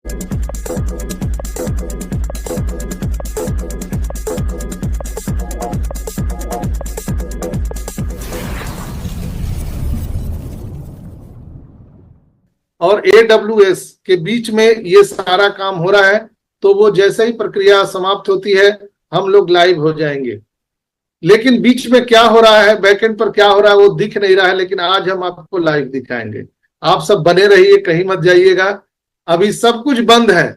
और AWS के बीच में ये सारा काम हो रहा है। तो वो जैसे ही प्रक्रिया समाप्त होती है हम लोग लाइव हो जाएंगे। लेकिन बीच में क्या हो रहा है, बैकएंड पर क्या हो रहा है वो दिख नहीं रहा है, लेकिन आज हम आपको लाइव दिखाएंगे। आप सब बने रहिए, कहीं मत जाइएगा। अभी सब कुछ बंद है,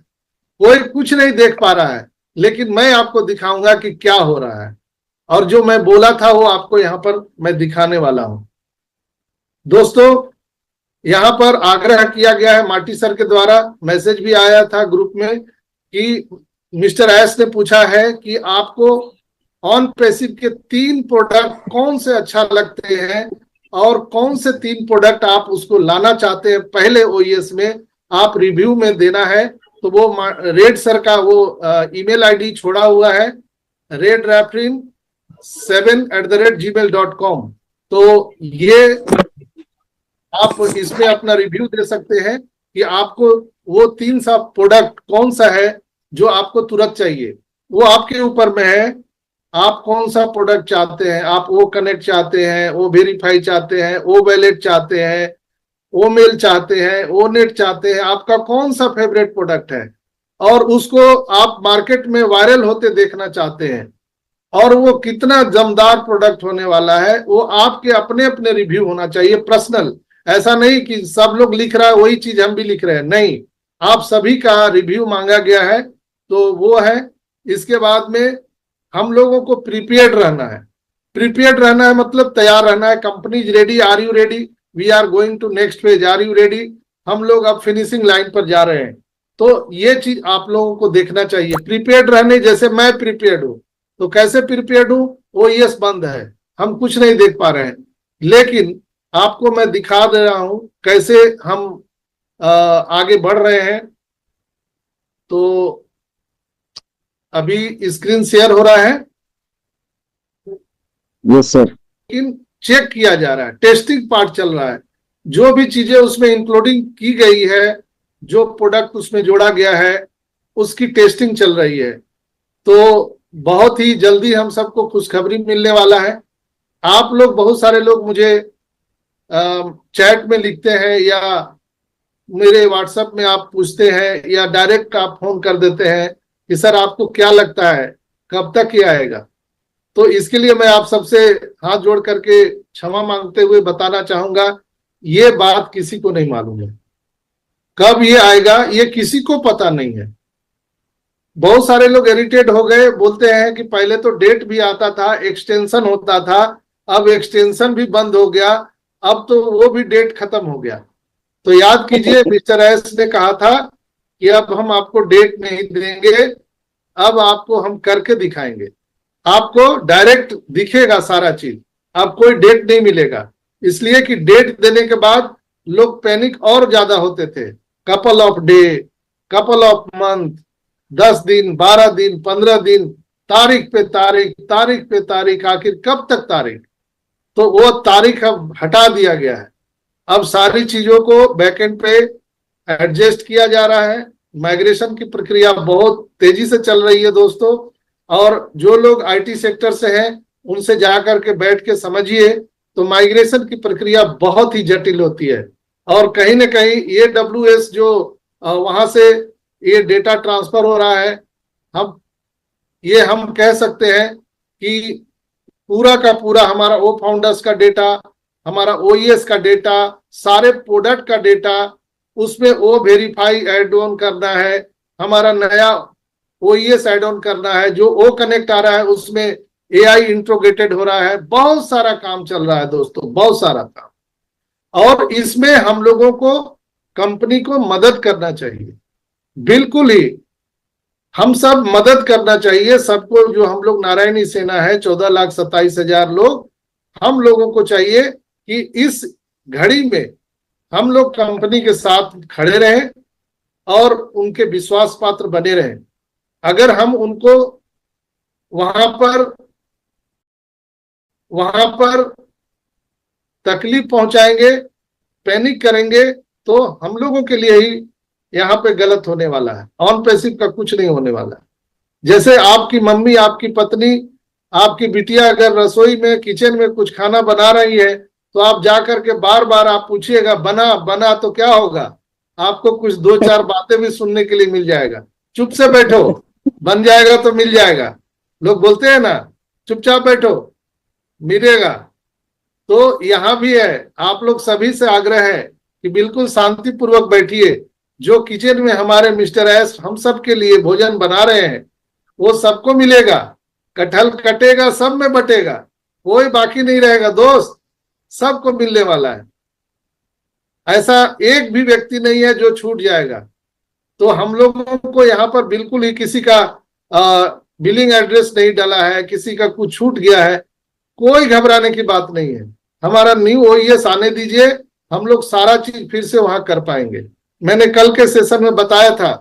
कोई कुछ नहीं देख पा रहा है, लेकिन मैं आपको दिखाऊंगा कि क्या हो रहा है। और जो मैं बोला था वो आपको यहाँ पर मैं दिखाने वाला हूं। दोस्तों, यहाँ पर आग्रह किया गया है माटी सर के द्वारा, मैसेज भी आया था ग्रुप में कि मिस्टर एस ने पूछा है कि आपको ऑन पैसिव के 3 प्रोडक्ट कौन से अच्छा लगते हैं और कौन से 3 प्रोडक्ट आप उसको लाना चाहते हैं पहले ओईएस में, आप रिव्यू में देना है। तो वो रेड सर का वो ईमेल आईडी छोड़ा हुआ है, redrafrin7@gmail.com। तो ये आप इसमें अपना रिव्यू दे सकते हैं कि आपको वो 3 सा प्रोडक्ट कौन सा है जो आपको तुरंत चाहिए। वो आपके ऊपर में है, आप कौन सा प्रोडक्ट चाहते हैं। आप वो कनेक्ट चाहते हैं, वो वेरीफाई चाहते हैं, वो वैलेट चाहते हैं, वो मेल चाहते हैं, वो नेट चाहते हैं, आपका कौन सा फेवरेट प्रोडक्ट है और उसको आप मार्केट में वायरल होते देखना चाहते हैं और वो कितना दमदार प्रोडक्ट होने वाला है, वो आपके अपने अपने रिव्यू होना चाहिए, पर्सनल। ऐसा नहीं कि सब लोग लिख रहा है वही चीज हम भी लिख रहे हैं, नहीं, आप सभी का रिव्यू मांगा गया है। तो वो है। इसके बाद में हम लोगों को प्रिपेयर्ड रहना है। प्रिपेयर्ड रहना है मतलब तैयार रहना है। Company is ready, are you ready, we are going to next page, are you ready. हम लोग अब फिनिशिंग लाइन पर जा रहे हैं। तो ये चीज आप लोगों को देखना चाहिए, प्रिपेयर्ड रहने। जैसे मैं प्रिपेयर्ड हूं, तो कैसे प्रिपेयर्ड हूं, ओईएस बंद है, हम कुछ नहीं देख पा रहे हैं, लेकिन आपको मैं दिखा दे रहा हूं कैसे हम आगे बढ़ रहे हैं। तो अभी स्क्रीन शेयर हो रहा है। Yes sir. लेकिन चेक किया जा रहा है, टेस्टिंग पार्ट चल रहा है। जो भी चीजें उसमें इंक्लूडिंग की गई है, जो प्रोडक्ट उसमें जोड़ा गया है, उसकी टेस्टिंग चल रही है। तो बहुत ही जल्दी हम सबको खुशखबरी मिलने वाला है। आप लोग, बहुत सारे लोग मुझे चैट में लिखते हैं या मेरे व्हाट्सएप में आप पूछते हैं या डायरेक्ट आप फोन कर देते हैं कि सर आपको क्या लगता है कब तक ये आएगा। तो इसके लिए मैं आप सबसे हाथ जोड़ करके क्षमा मांगते हुए बताना चाहूंगा, ये बात किसी को नहीं मालूम है कब ये आएगा, ये किसी को पता नहीं है। बहुत सारे लोग इरिटेट हो गए, बोलते हैं कि पहले तो डेट भी आता था, एक्सटेंशन होता था, अब एक्सटेंशन भी बंद हो गया, अब तो वो भी डेट खत्म हो गया। तो याद कीजिए, मिस्टर एस ने कहा था कि अब हम आपको डेट नहीं देंगे, अब आपको हम करके दिखाएंगे। आपको डायरेक्ट दिखेगा सारा चीज, अब कोई डेट नहीं मिलेगा। इसलिए कि डेट देने के बाद लोग पैनिक और ज्यादा होते थे। Couple of day, couple of month, 10 दिन, 12 दिन, 15 दिन, तारीख पे तारीख, तारीख पे तारीख, आखिर कब तक तारीख। तो वो तारीख अब हटा दिया गया है। अब सारी चीजों को बैकएंड पे एडजस्ट किया जा रहा है। माइग्रेशन की प्रक्रिया बहुत तेजी से चल रही है दोस्तों, और जो लोग आईटी सेक्टर से हैं उनसे जाकर के बैठ के समझिए, तो माइग्रेशन की प्रक्रिया बहुत ही जटिल होती है। और कहीं ना कहीं AWS जो वहां से ये डेटा ट्रांसफर हो रहा है, हम कह सकते हैं कि पूरा का पूरा हमारा ओ फाउंडर्स का डेटा, हमारा ओईएस का डेटा, सारे प्रोडक्ट का डेटा, उसमें ओ वेरीफाई एड ऑन करना है, हमारा नया ओईएस एड ऑन करना है, जो ओ कनेक्ट आ रहा है उसमें एआई इंट्रोगेटेड हो रहा है। बहुत सारा काम चल रहा है दोस्तों, बहुत सारा काम। और इसमें हम लोगों को, कंपनी को मदद करना चाहिए, बिल्कुल ही हम सब मदद करना चाहिए सबको। जो हम लोग नारायणी सेना है, 14,27,000 लोग, हम लोगों को चाहिए कि इस घड़ी में हम लोग कंपनी के साथ खड़े रहें और उनके विश्वास पात्र बने रहें। अगर हम उनको वहां पर तकलीफ पहुंचाएंगे, पैनिक करेंगे, तो हम लोगों के लिए ही यहाँ पे गलत होने वाला है। ऑन पैसिव का कुछ नहीं होने वाला है। जैसे आपकी मम्मी, आपकी पत्नी, आपकी बिटिया अगर रसोई में, किचन में कुछ खाना बना रही है तो आप जाकर के बार बार आप पूछिएगा बना बना, तो क्या होगा, आपको कुछ 2-4 बातें भी सुनने के लिए मिल जाएगा। चुप से बैठो, बन जाएगा तो मिल जाएगा। लोग बोलते हैं ना, चुपचाप बैठो मिलेगा। तो यहाँ भी है, आप लोग सभी से आग्रह है कि बिल्कुल शांतिपूर्वक बैठिए। जो किचन में हमारे मिस्टर एस हम सब के लिए भोजन बना रहे हैं वो सबको मिलेगा। कटहल कटेगा, सब में बटेगा, कोई बाकी नहीं रहेगा दोस्त, सबको मिलने वाला है। ऐसा एक भी व्यक्ति नहीं है जो छूट जाएगा। तो हम लोगों को यहाँ पर बिल्कुल ही किसी का बिलिंग एड्रेस नहीं डाला है, किसी का कुछ छूट गया है, कोई घबराने की बात नहीं है। हमारा न्यू ओईएस आने दीजिए, हम लोग सारा चीज फिर से वहां कर पाएंगे। मैंने कल के सेशन में बताया था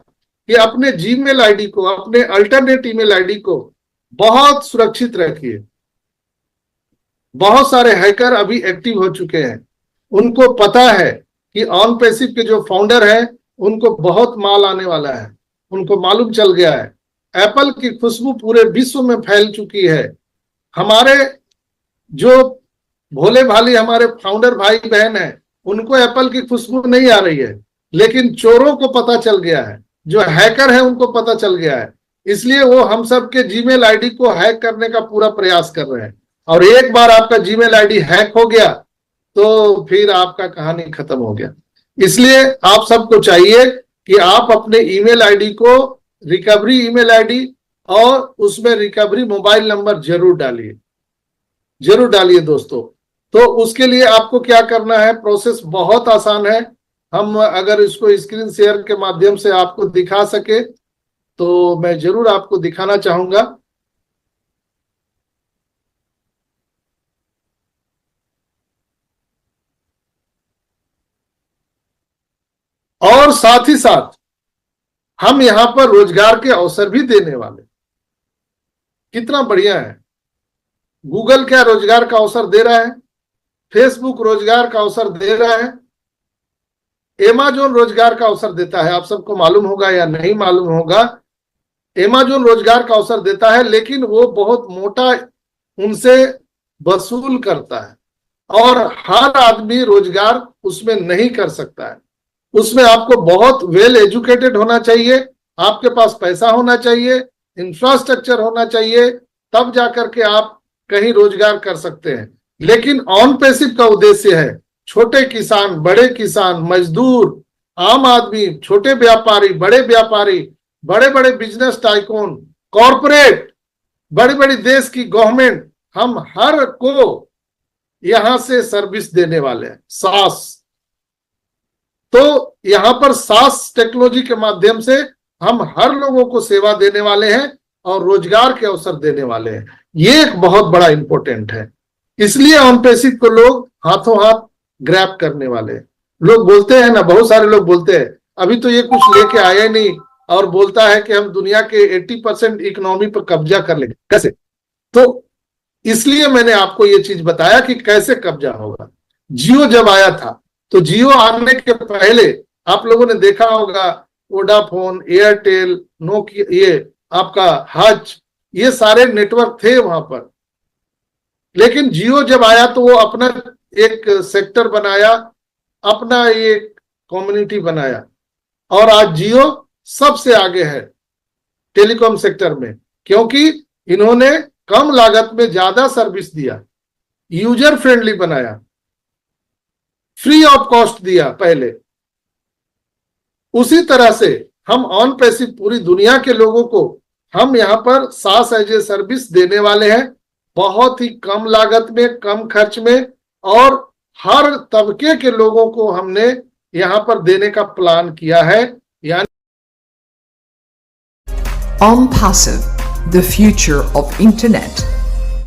कि अपने जीमेल आईडी को, अपने अल्टरनेट ईमेल आईडी को बहुत सुरक्षित रखिए। बहुत सारे हैकर अभी एक्टिव हो चुके हैं, उनको पता है कि ऑन पैसिव के जो फाउंडर हैं उनको बहुत माल आने वाला है, उनको मालूम चल गया है। एप्पल की खुशबू पूरे विश्व में फैल चुकी है। हमारे जो भोले भाली हमारे फाउंडर भाई बहन हैं उनको एप्पल की खुशबू नहीं आ रही है, लेकिन चोरों को पता चल गया है, जो हैकर है उनको पता चल गया है। इसलिए वो हम सब के जीमेल आईडी को हैक करने का पूरा प्रयास कर रहे हैं। और एक बार आपका जीमेल आईडी हैक हो गया तो फिर आपका कहानी खत्म हो गया। इसलिए आप सबको चाहिए कि आप अपने ईमेल आईडी को रिकवरी ईमेल आईडी और उसमें रिकवरी मोबाइल नंबर जरूर डालिए, जरूर डालिए दोस्तों। तो उसके लिए आपको क्या करना है, प्रोसेस बहुत आसान है। हम अगर इसको स्क्रीन शेयर के माध्यम से आपको दिखा सके तो मैं जरूर आपको दिखाना चाहूंगा। और साथ ही साथ हम यहां पर रोजगार के अवसर भी देने वाले। कितना बढ़िया है। गूगल क्या रोजगार का अवसर दे रहा है, फेसबुक रोजगार का अवसर दे रहा है, Amazon रोजगार का अवसर देता है। आप सबको मालूम होगा या नहीं मालूम होगा, Amazon रोजगार का अवसर देता है, लेकिन वो बहुत मोटा उनसे वसूल करता है और हर आदमी रोजगार उसमें नहीं कर सकता है। उसमें आपको बहुत वेल एजुकेटेड होना चाहिए, आपके पास पैसा होना चाहिए, इंफ्रास्ट्रक्चर होना चाहिए, तब जाकर के आप कहीं रोजगार कर सकते हैं। लेकिन ऑन पैसिव का उद्देश्य है छोटे किसान, बड़े किसान, मजदूर, आम आदमी, छोटे व्यापारी, बड़े बड़े बिजनेस टाइकून, कॉरपोरेट, बड़ी बड़ी देश की गवर्नमेंट, हम हर को यहां से सर्विस देने वाले हैं। सास, तो यहां पर सास टेक्नोलॉजी के माध्यम से हम हर लोगों को सेवा देने वाले हैं और रोजगार के अवसर देने वाले हैं। ये एक बहुत बड़ा इंपॉर्टेंट है। इसलिए ऑन पैसिव को लोग हाथों हाथ ग्रैब करने वाले हैं। लोग बोलते हैं ना, बहुत सारे लोग बोलते हैं अभी तो ये कुछ लेके आया नहीं और बोलता है कि हम दुनिया के 80% इकोनॉमी पर कब्जा कर लेंगे। कैसे? तो इसलिए मैंने आपको ये चीज बताया कि कैसे कब्जा होगा। जियो जब आया था तो जियो आने के पहले आप लोगों ने देखा होगा वोडाफोन, एयरटेल, नोकिया, ये आपका हज, ये सारे नेटवर्क थे वहां पर। लेकिन जियो जब आया तो वो अपना एक सेक्टर बनाया, अपना एक कम्युनिटी बनाया और आज जियो सबसे आगे है टेलीकॉम सेक्टर में, क्योंकि इन्होंने कम लागत में ज्यादा सर्विस दिया, यूजर फ्रेंडली बनाया, फ्री ऑफ कॉस्ट दिया पहले। उसी तरह से हम ऑन पैसिव पूरी दुनिया के लोगों को हम यहां पर सास एज ए सर्विस देने वाले हैं, बहुत ही कम लागत में, कम खर्च में, और हर तबके के लोगों को हमने यहां पर देने का प्लान किया है। यानी OnPassive, the future of internet.